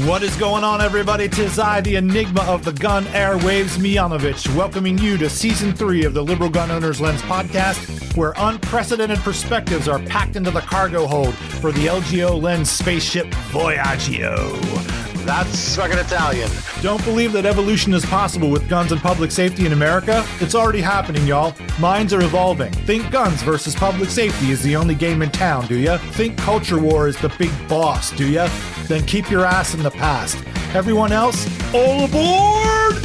What is going on, everybody? 'Tis I, the enigma of the gun airwaves, Miyanvoch, welcoming you to Season 3 of the Liberal Gun Owners Lens podcast, where unprecedented perspectives are packed into the cargo hold for the LGO Lens spaceship Voyagio. That's fucking Italian. Don't believe that evolution is possible with guns and public safety in America? It's already happening, y'all. Minds are evolving. Think guns versus public safety is the only game in town, do ya? Think culture war is the big boss, do ya? Then keep your ass in the past. Everyone else, all aboard!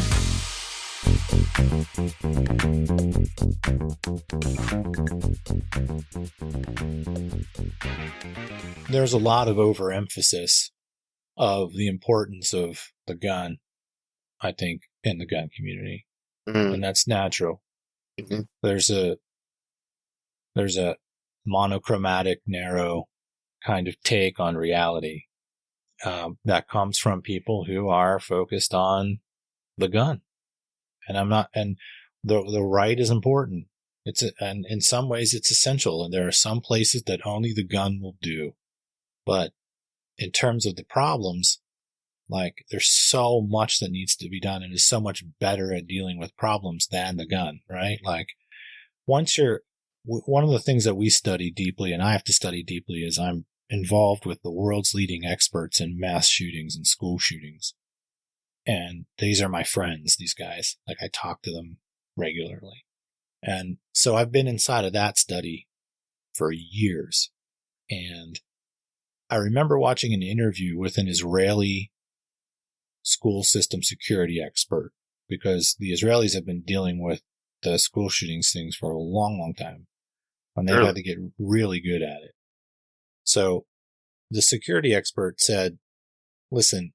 There's a lot of overemphasis of the importance of the gun, I think, in the gun community. Mm-hmm. And that's natural. Mm-hmm. There's a monochromatic, narrow kind of take on reality that comes from people who are focused on the gun. And the right is important. And in some ways it's essential. And there are some places that only the gun will do. But in terms of the problems, like, there's so much that needs to be done and is so much better at dealing with problems than the gun, right? Like, one of the things that we study deeply, and I have to study deeply, is I'm involved with the world's leading experts in mass shootings and school shootings. And these are my friends, these guys. Like, I talk to them regularly. And so I've been inside of that study for years. And I remember watching an interview with an Israeli school system security expert, because the Israelis have been dealing with the school shootings things for a long, long time. And they've had to get really good at it. So the security expert said, listen,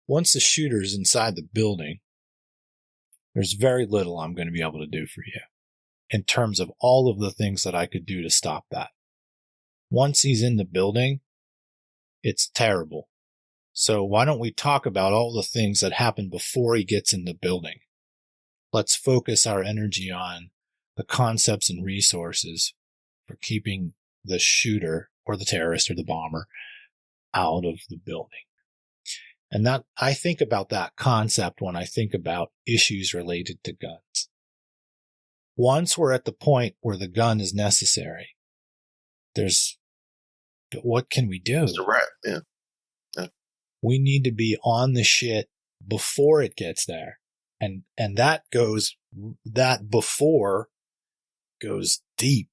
once the shooter's inside the building, there's very little I'm going to be able to do for you in terms of all of the things that I could do to stop that. Once he's in the building, it's terrible. So why don't we talk about all the things that happen before he gets in the building? Let's focus our energy on the concepts and resources for keeping the shooter or the terrorist or the bomber out of the building. And that, I think about that concept when I think about issues related to guns. Once we're at the point where the gun is necessary, what can we do? It's a wrap, yeah. We need to be on the shit before it gets there. And that before goes deep.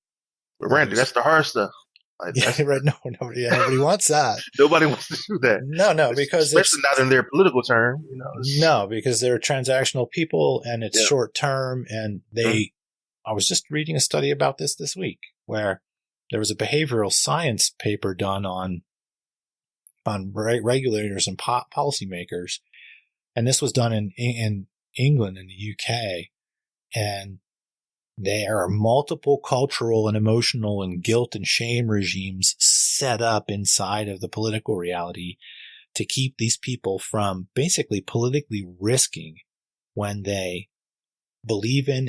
But Randy, that's the hard stuff. Like, yeah, right. Nobody wants that. Nobody wants to do that. No, because especially not in their political term, No, because they're transactional people and it's short term, and I was just reading a study about this week where there was a behavioral science paper done on regulators and policymakers, and this was done in England and the UK, and there are multiple cultural and emotional and guilt and shame regimes set up inside of the political reality to keep these people from basically politically risking when they believe in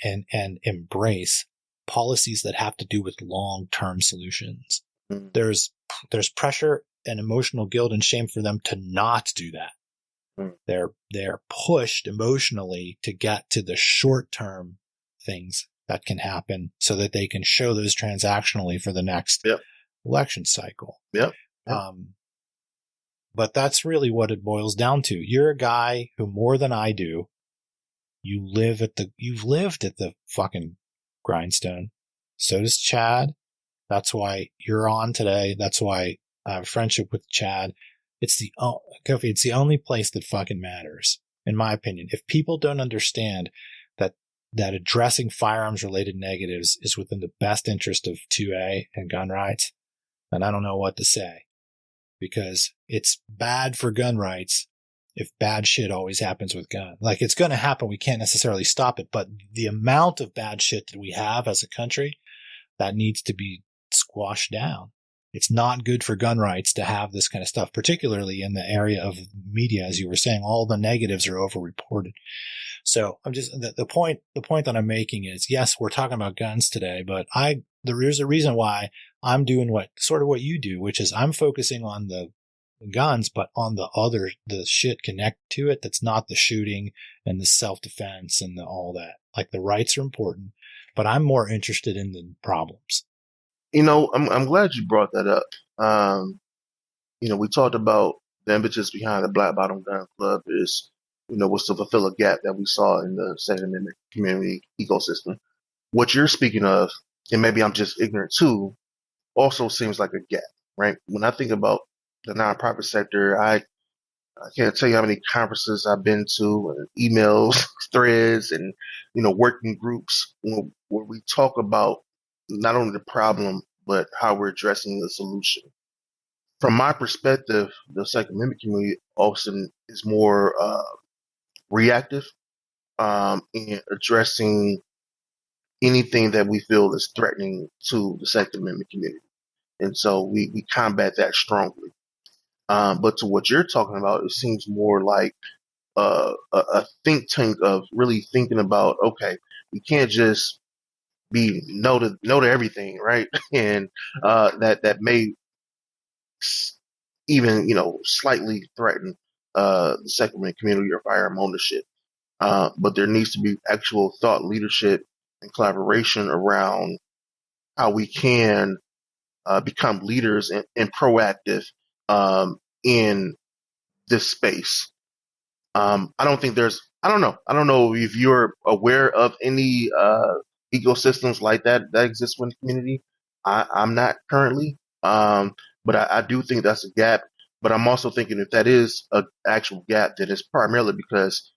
and embrace policies that have to do with long-term solutions. Mm. There's pressure and emotional guilt and shame for them to not do that. Mm. They're pushed emotionally to get to the short-term things that can happen so that they can show those transactionally for the next election cycle. Yep. But that's really what it boils down to. You're a guy who, more than I do, you've lived at the fucking grindstone. So does Chad. That's why you're on today. That's why I have a friendship with Chad. Kofi, it's the only place that fucking matters, in my opinion. If people don't understand that addressing firearms related negatives is within the best interest of 2A and gun rights, then I don't know what to say, because it's bad for gun rights if bad shit always happens with gun. Like, it's going to happen. We can't necessarily stop it, but the amount of bad shit that we have as a country, that needs to be squashed down. It's not good for gun rights to have this kind of stuff, particularly in the area of media. As you were saying, all the negatives are overreported. So I'm just, the point that I'm making is, yes, we're talking about guns today, but there's a reason why I'm doing what you do, which is I'm focusing on the guns, but on the shit connected to it. That's not the shooting and the self-defense and all that. Like, the rights are important, but I'm more interested in the problems. I'm glad you brought that up. We talked about the impetus behind the Black Bottom Gun Club is, was to fulfill a gap that we saw in the Second Amendment community ecosystem. What you're speaking of, and maybe I'm just ignorant too, also seems like a gap, right? When I think about the nonprofit sector, I can't tell you how many conferences I've been to, and emails, threads, and working groups where we talk about not only the problem but how we're addressing the solution. From my perspective, the Second Amendment community often is more reactive in addressing anything that we feel is threatening to the Second Amendment community, and so we combat that strongly. But to what you're talking about, it seems more like a think tank of really thinking about, okay, we can't just be no to everything, right? And that may even slightly threaten the Second Amendment community or firearm ownership. But there needs to be actual thought leadership and collaboration around how we can become leaders and proactive in this space. I don't know if you're aware of any ecosystems like that exist in the community. I'm not currently, but I do think that's a gap. But I'm also thinking if that is an actual gap, then it's primarily because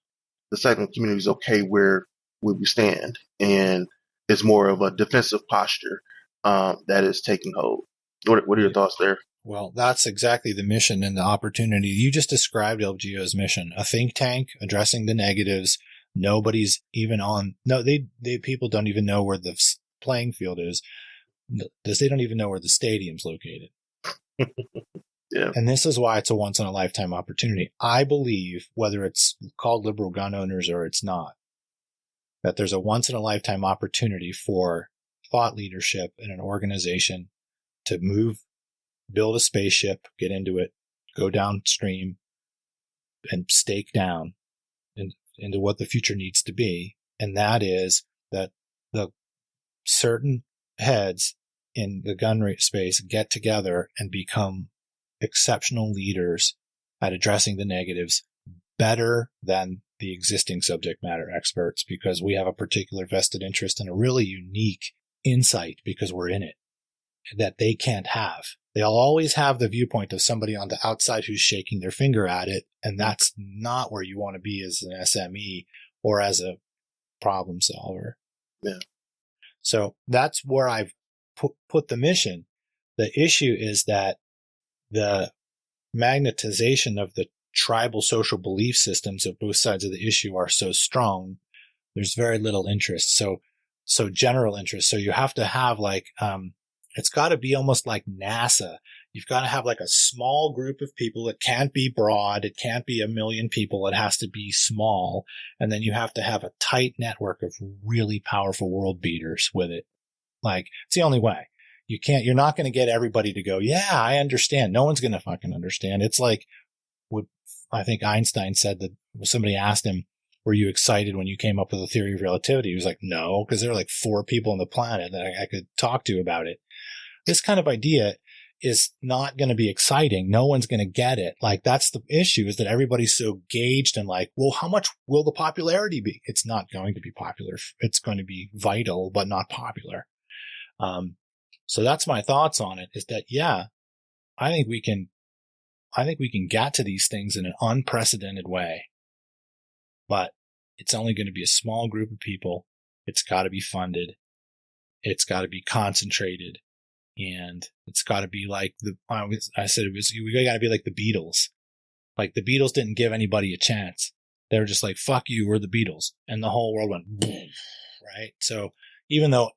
the second community is okay where we stand, and it's more of a defensive posture that is taking hold. What are your thoughts there? Well, that's exactly the mission and the opportunity. You just described LGO's mission, a think tank addressing the negatives. Nobody's even people don't even know where the playing field is. They don't even know where the stadium's located. Yeah. And this is why it's a once in a lifetime opportunity. I believe, whether it's called liberal gun owners or it's not, that there's a once in a lifetime opportunity for thought leadership in an organization to build a spaceship, get into it, go downstream, and stake down into what the future needs to be. And that is that the certain heads in the gun space get together and become exceptional leaders at addressing the negatives better than the existing subject matter experts, because we have a particular vested interest and a really unique insight because we're in it that they can't have. They'll always have the viewpoint of somebody on the outside who's shaking their finger at it, and that's not where you want to be as an SME or as a problem solver. Yeah. So that's where I've put the mission. The issue is that the magnetization of the tribal social belief systems of both sides of the issue are so strong, there's very little interest. So general interest. So you have to have it's got to be almost like NASA. You've got to have like a small group of people. It can't be broad. It can't be 1 million people. It has to be small. And then you have to have a tight network of really powerful world beaters with it. Like, it's the only way. You're not going to get everybody to go, yeah, I understand. No one's going to fucking understand. It's like what I think Einstein said, that somebody asked him, were you excited when you came up with the theory of relativity? He was like, no, because there are like 4 people on the planet that I could talk to about it. This kind of idea is not going to be exciting. No one's going to get it. Like, that's the issue, is that everybody's so gauged and like, well, how much will the popularity be? It's not going to be popular. It's going to be vital, but not popular. So that's my thoughts on it, is that, yeah, I think we can get to these things in an unprecedented way, but it's only going to be a small group of people. It's got to be funded. It's got to be concentrated. And it's got to be like we got to be like the Beatles. Like, the Beatles didn't give anybody a chance. They were just like, fuck you, we're the Beatles. And the whole world went, right? So even though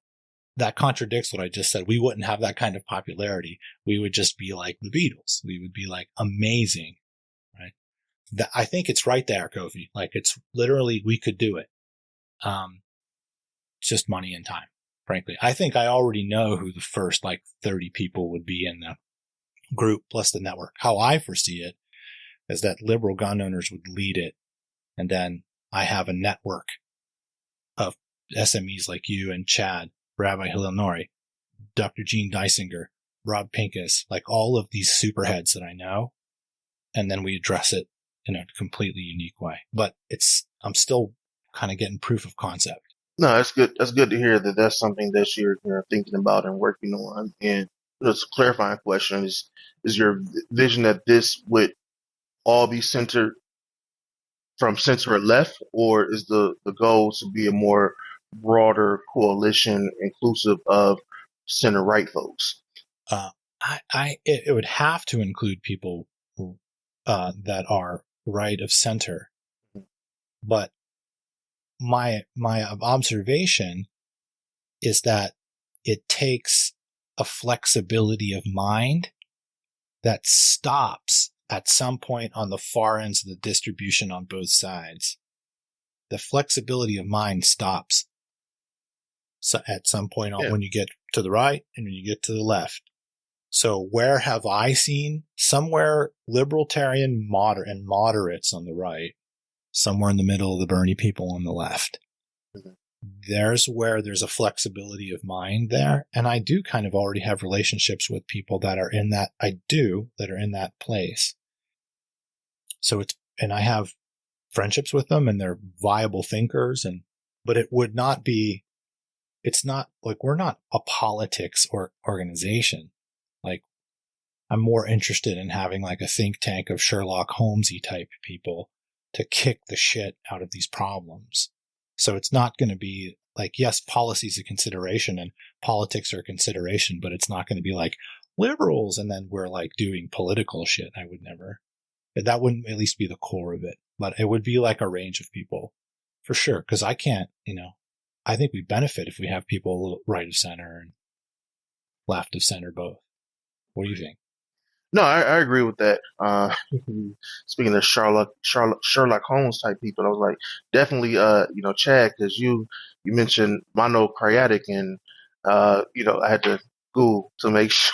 that contradicts what I just said. We wouldn't have that kind of popularity. We would just be like the Beatles. We would be like amazing, right? I think it's right there, Kofi. Like it's literally, we could do it. Just money and time, frankly. I think I already know who the first like 30 people would be in the group plus the network. How I foresee it is that liberal gun owners would lead it. And then I have a network of SMEs like you and Chad, Rabbi Hillel Nori, Dr. Gene Dysinger, Rob Pincus, like all of these superheads that I know. And then we address it in a completely unique way. But I'm still kind of getting proof of concept. No, that's good. That's good to hear that that's something that you're thinking about and working on. And just a clarifying question is your vision that this would all be centered from center left, or is the goal to be a more broader coalition inclusive of center right folks? It would have to include people that are right of center, but my observation is that it takes a flexibility of mind that stops at some point on the far ends of the distribution on both sides. The flexibility of mind stops at some point when you get to the right and when you get to the left. So where have I seen? Somewhere libertarian and moderates on the right, somewhere in the middle of the Bernie people on the left. Mm-hmm. There's where there's a flexibility of mind there. And I do kind of already have relationships with people that are in that, that are in that place. So and I have friendships with them and they're viable thinkers but it would not be, it's not like we're not a politics or organization. Like I'm more interested in having like a think tank of Sherlock Holmesy type people to kick the shit out of these problems. So it's not going to be like, yes, policy is a consideration and politics are a consideration, but it's not going to be like liberals and then we're like doing political shit. I would never. That wouldn't at least be the core of it, but it would be like a range of people for sure. Cause I can't, I think we benefit if we have people right of center and left of center both. What do you think? No, I agree with that. Speaking of Sherlock Holmes type people, I was like, definitely, Chad, because you mentioned monocratic, and I had to Google to make sure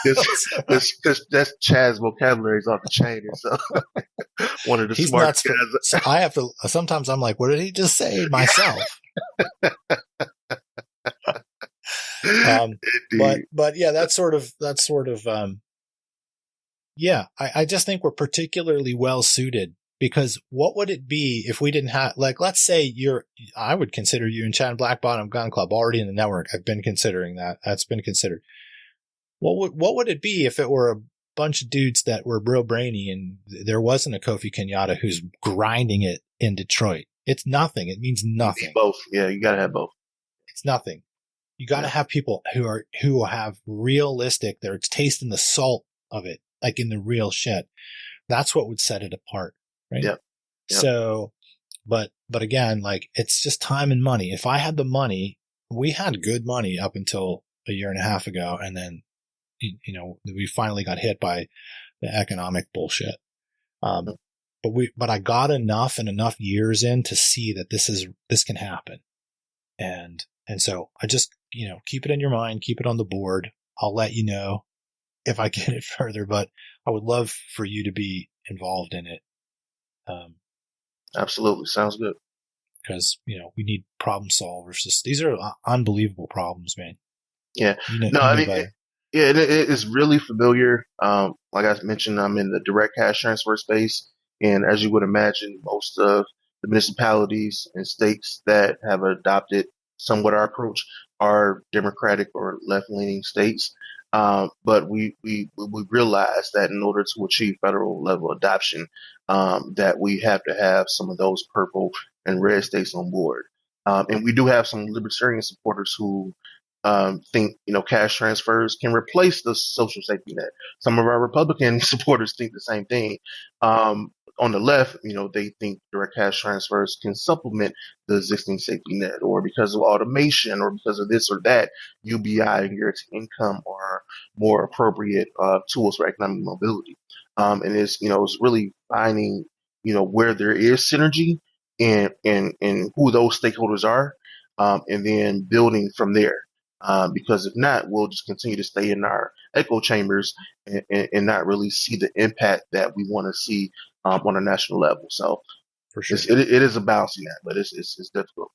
because that's Chad's vocabulary is off the chain, and so one of the smart guys. So I have to. Sometimes I'm like, what did he just say myself? But yeah, that's sort of. Yeah, I just think we're particularly well suited because what would it be if we didn't have, like, let's say I would consider you and Chad Black Bottom Gun Club already in the network. I've been considering that. That's been considered. What would it be if it were a bunch of dudes that were real brainy and there wasn't a Kofi Kenyatta who's grinding it in Detroit? It's nothing. It means nothing. Both. Yeah, you gotta have both. It's nothing. You gotta have people who have realistic, they're tasting the salt of it. Like in the real shit. That's what would set it apart. Right. Yep. So, but again, like it's just time and money. If I had the money, we had good money up until a year and a half ago. And then, we finally got hit by the economic bullshit. But I got enough years in to see that this can happen. And so I just, keep it in your mind, keep it on the board. I'll let you know if I get it further, but I would love for you to be involved in it. Absolutely. Sounds good. Because, we need problem solvers. These are unbelievable problems, man. Yeah. It is really familiar. Like I mentioned, I'm in the direct cash transfer space. And as you would imagine, most of the municipalities and states that have adopted somewhat our approach are Democratic or left-leaning states. But we realize that in order to achieve federal level adoption, that we have to have some of those purple and red states on board. And we do have some libertarian supporters who think, cash transfers can replace the social safety net. Some of our Republican supporters think the same thing. on the left, they think direct cash transfers can supplement the existing safety net, or because of automation, or because of this or that, UBI and guaranteed income are more appropriate tools for economic mobility. And it's really finding, where there is synergy and who those stakeholders are, and then building from there. Because if not, we'll just continue to stay in our echo chambers and not really see the impact that we want to see on a national level. So For sure. it is a balancing act, but it's difficult.